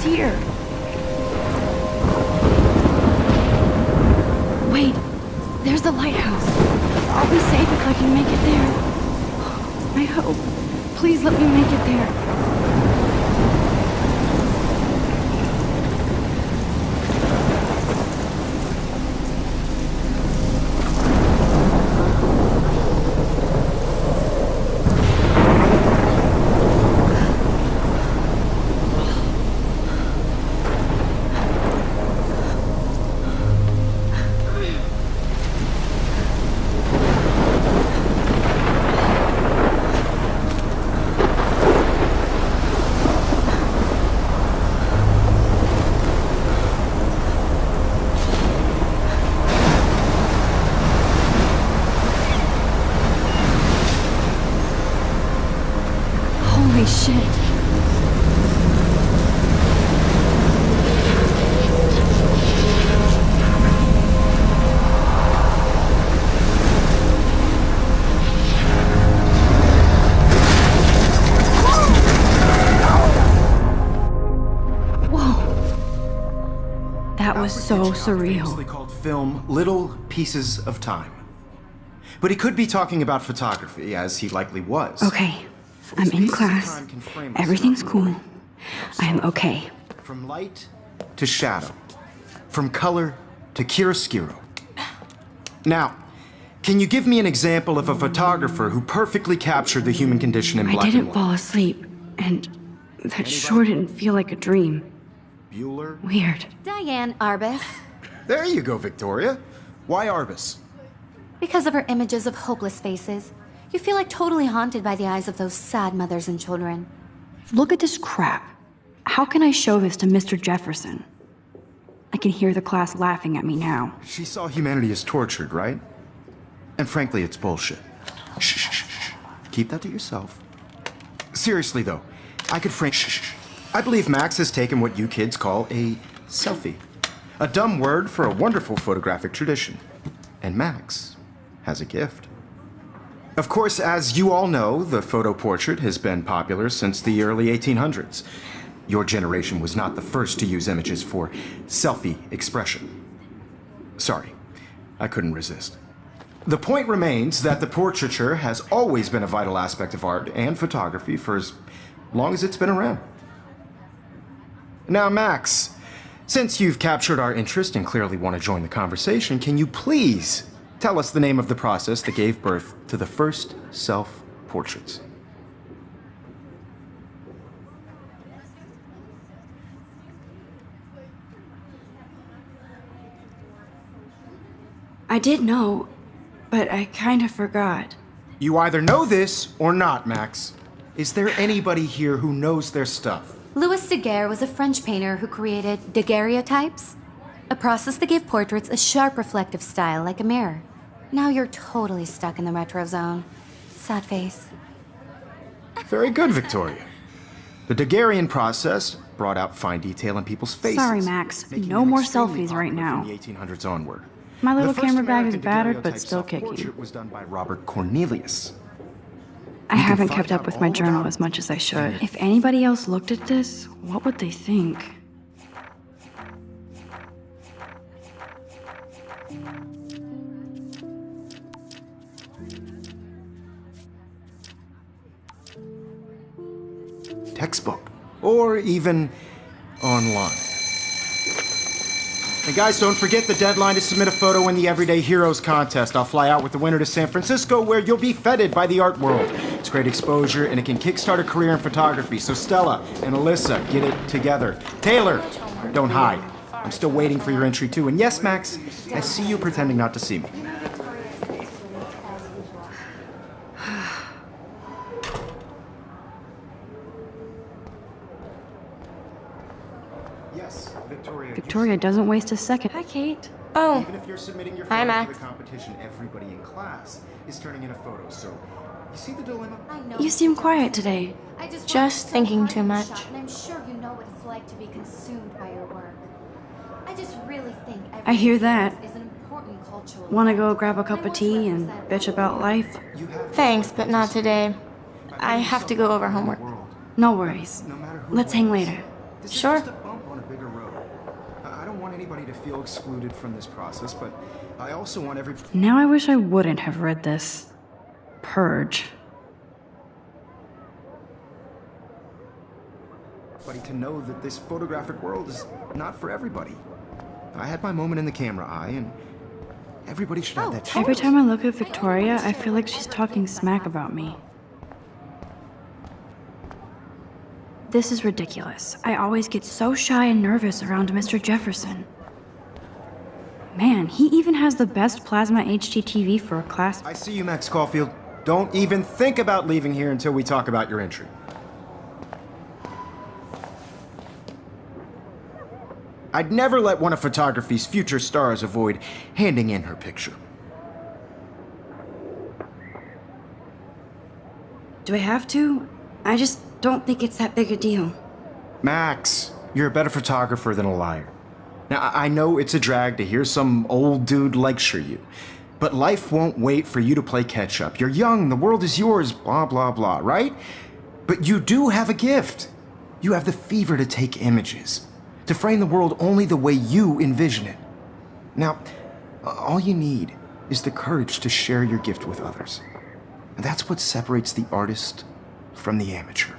Here. Wait, there's the lighthouse. I'll be safe if I can make it there. I hope. Please let me make it there. Holy shit. That was so surreal. Called film Little Pieces of Time. But he could be talking about photography, as he likely was. Okay, I'm in class. Everything's cool. I am okay. From light to shadow. From color to chiaroscuro. Now, can you give me an example of a photographer who perfectly captured the human condition in black and white? I didn't fall asleep, and that sure didn't feel like a dream. Bueller? Weird. Diane Arbus. There you go, Victoria. Why Arbus? Because of her images of hopeless faces, you feel like totally haunted by the eyes of those sad mothers and children. Look at this crap. How can I show this to Mr. Jefferson? I can hear the class laughing at me now. She saw humanity as tortured, right? And frankly, it's bullshit. Shh, shh, shh, shh. Keep that to yourself. Seriously, though, I could frame... Shh, shh, shh. I believe Max has taken what you kids call a selfie. A dumb word for a wonderful photographic tradition. And Max has a gift. Of course, as you all know, the photo portrait has been popular since the early 1800s. Your generation was not the first to use images for selfie expression. Sorry, I couldn't resist. The point remains that the portraiture has always been a vital aspect of art and photography for as long as it's been around. Now, Max, since you've captured our interest and clearly want to join the conversation, can you please tell us the name of the process that gave birth to the first self-portraits? I did know, but I kind of forgot. You either know this or not, Max. Is there anybody here who knows their stuff? Louis Daguerre was a French painter who created daguerreotypes, a process that gave portraits a sharp reflective style like a mirror. Now you're totally stuck in the retro zone. Sad face. Very good, Victoria. The Daguerrean process brought out fine detail in people's faces. Sorry, Max. making No them more extremely selfies right popular now. From the 1800s onward. My little The first camera bag is American battered, but daguerreotype still kicking. self-portrait was done by Robert Cornelius. I You can haven't find kept up out with my all journal about as much as I should. it. If anybody else looked at this, what would they think? Textbook, or even online. And guys, don't forget the deadline to submit a photo in the Everyday Heroes contest. I'll fly out with the winner to San Francisco, where you'll be feted by the art world. It's great exposure, and it can kickstart a career in photography. So Stella and Alyssa, get it together. Taylor, don't hide. I'm still waiting for your entry too. And yes, Max, I see you pretending not to see me. Yes, Victoria. Victoria doesn't waste a second. Hi, Kate. Oh, Even if you're submitting your Hi, photo Max. to the competition, everybody in class is turning in a photo. So, you see the dilemma? You seem quiet today. Just thinking too much. And I'm sure you know what it's like to be consumed by your work. I just really think I hear that. is an important cultural. Wanna go grab a cup of tea and bitch about life? You have Thanks, but not today. I have to go over homework. No worries. no matter who Let's hang wins. later. This is Sure. just a bump on a bigger road. I don't want anybody to feel excluded from this process, but I also want everybody Now I wish I wouldn't have read this. Purge. to know that this photographic world is not for everybody. I had my moment in the camera eye, and everybody should have that chance. Every time I look at Victoria, I feel like she's talking smack about me. This is ridiculous. I always get so shy and nervous around Mr. Jefferson. Man, he even has the best plasma HDTV for a class. I see you, Max Caulfield. Don't even think about leaving here until we talk about your entry. I'd never let one of photography's future stars avoid handing in her picture. Do I have to? I just don't think it's that big a deal. Max, you're a better photographer than a liar. Now, I know it's a drag to hear some old dude lecture you, but life won't wait for you to play catch up. You're young, the world is yours, blah, blah, blah, right? But you do have a gift. You have the fever to take images, to frame the world only the way you envision it. Now, all you need is the courage to share your gift with others. And that's what separates the artist from the amateur.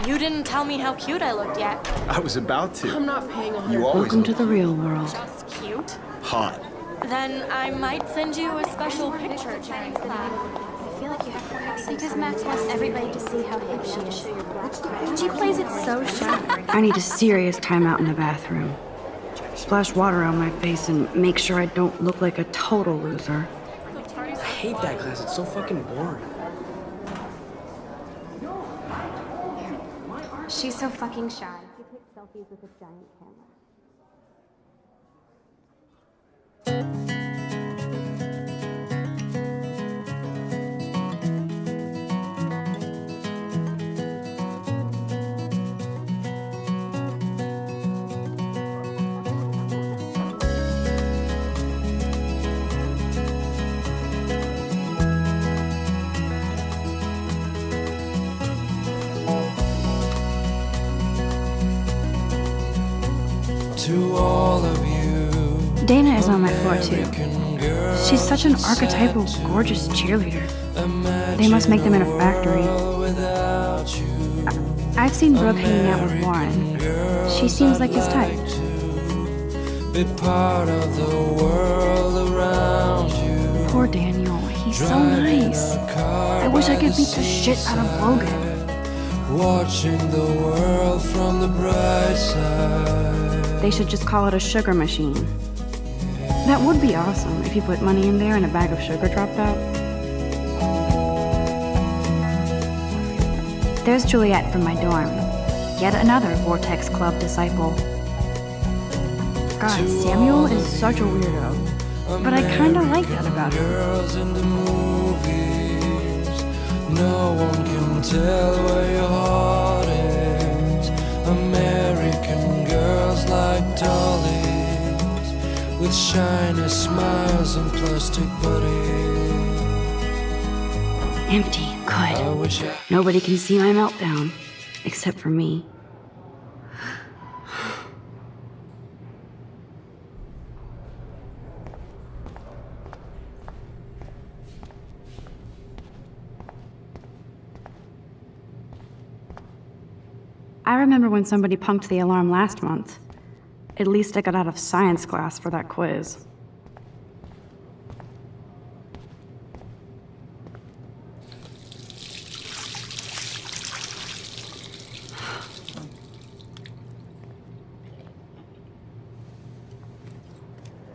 You didn't tell me how cute I looked yet. I was about to. I'm not paying a You always Welcome to the real world. Just cute? hot. Then I might send you a special picture during class. I feel like you have to have because Max wants everybody to see how hip she is. She plays it so shy. I need a serious timeout in the bathroom. Splash water on my face and make sure I don't look like a total loser. I hate that class. It's so fucking boring. She's so fucking shy. She takes selfies with a giant camera. To all of you, Dana is on my floor too. She's such an archetypal, gorgeous cheerleader. They must make them in a factory. without you, I've seen Brooke hanging out with Warren. She seems like his type. be part of the world around you. Poor Daniel, he's so nice. I wish I could beat the shit out of Logan. Watching the world from the bright side. They should just call it a sugar machine. That would be awesome if you put money in there and a bag of sugar dropped out. There's Juliet from my dorm. Yet another Vortex Club disciple. God, Samuel is such a weirdo. But I kinda like that about him. Girls in the movies, no one can tell where your heart is. American girls like dollies, with shiny smiles and plastic bodies. Empty. I Good. wish I Nobody can see my meltdown. Except for me. I remember when somebody punked the alarm last month. At least I got out of science class for that quiz.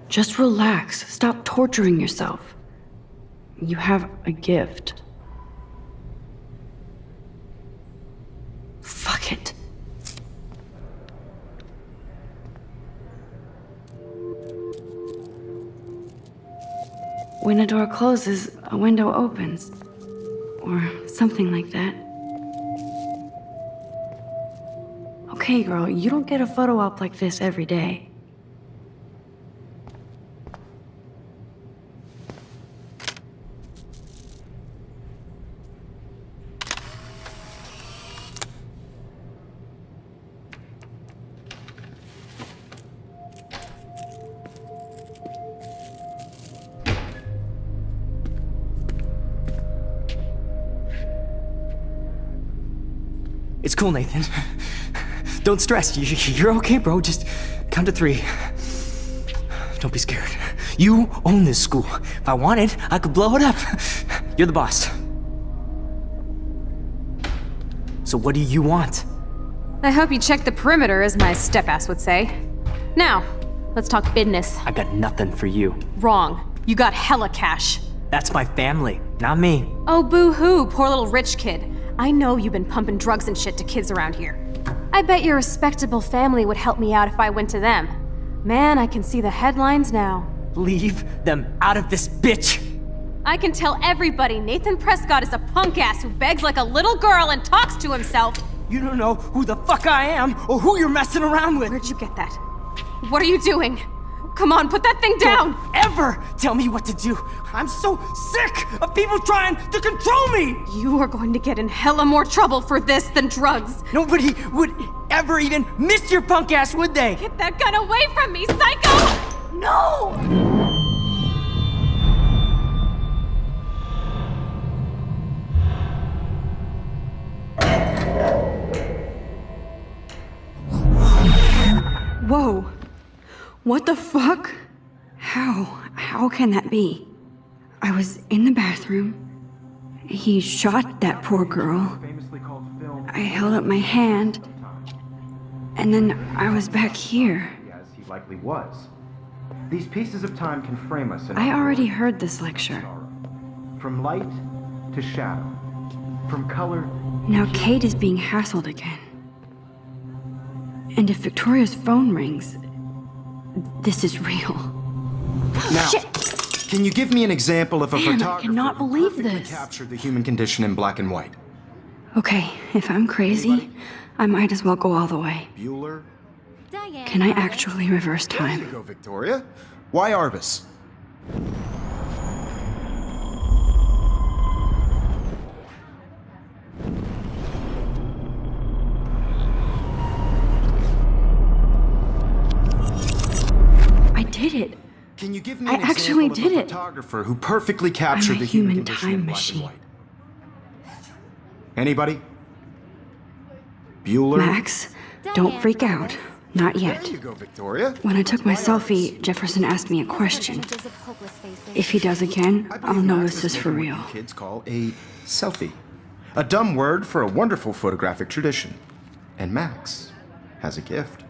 Just relax. Stop torturing yourself. You have a gift. Fuck it. When a door closes, a window opens. Or something like that. Okay, girl, you don't get a photo op like this every day. It's cool, Nathan. Don't stress. You're okay, bro. Just count to 3. Don't be scared. You own this school. If I wanted, I could blow it up. You're the boss. So what do you want? I hope you checked the perimeter, as my step-ass would say. Now, let's talk business. I got nothing for you. Wrong. You got hella cash. That's my family, not me. Oh, boo-hoo, poor little rich kid. I know you've been pumping drugs and shit to kids around here. I bet your respectable family would help me out if I went to them. Man, I can see the headlines now. Leave them out of this bitch! I can tell everybody Nathan Prescott is a punk ass who begs like a little girl and talks to himself. You don't know who the fuck I am or who you're messing around with. Where'd you get that? What are you doing? Come on, put that thing down! Don't ever tell me what to do. I'm so sick of people trying to control me. You are going to get in hella more trouble for this than drugs. Nobody would ever even miss your punk ass, would they? Get that gun away from me, psycho! No! Whoa. What the fuck? How can that be? I was in the bathroom. He shot that poor girl. I held up my hand. And then I was back here. As he likely was. These pieces of time can frame us in I our already world. heard this lecture. From light to shadow. From color. Now Kate is being hassled again. And if Victoria's phone rings, this is real. Now, Shit! can you give me an example of a Man, I photographer cannot who believe perfectly this. captured the human condition in black and white? Okay, if I'm crazy, I might as well go all the way. Bueller? Diane. Can I actually reverse There you time? go, Victoria. Why Arbus? I did it. Can you give me I an actually example did of a it. photographer who perfectly captured I'm a the human human condition time in black machine. and white? Anybody? Bueller? Max, don't freak out. Not yet. There you go, Victoria. When I took my selfie, Jefferson asked me a question. If he does again, I I'll believe know Max this is is for making real. what you kids call a selfie. A dumb word for a wonderful photographic tradition. And Max has a gift.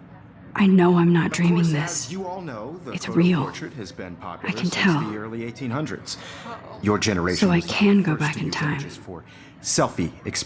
I know I'm not Of dreaming course, this. as you all know, the It's photo real. portrait has been popular I can since tell. the early 1800s. Your generation So I was the can go first back to in use time. images for selfie expression.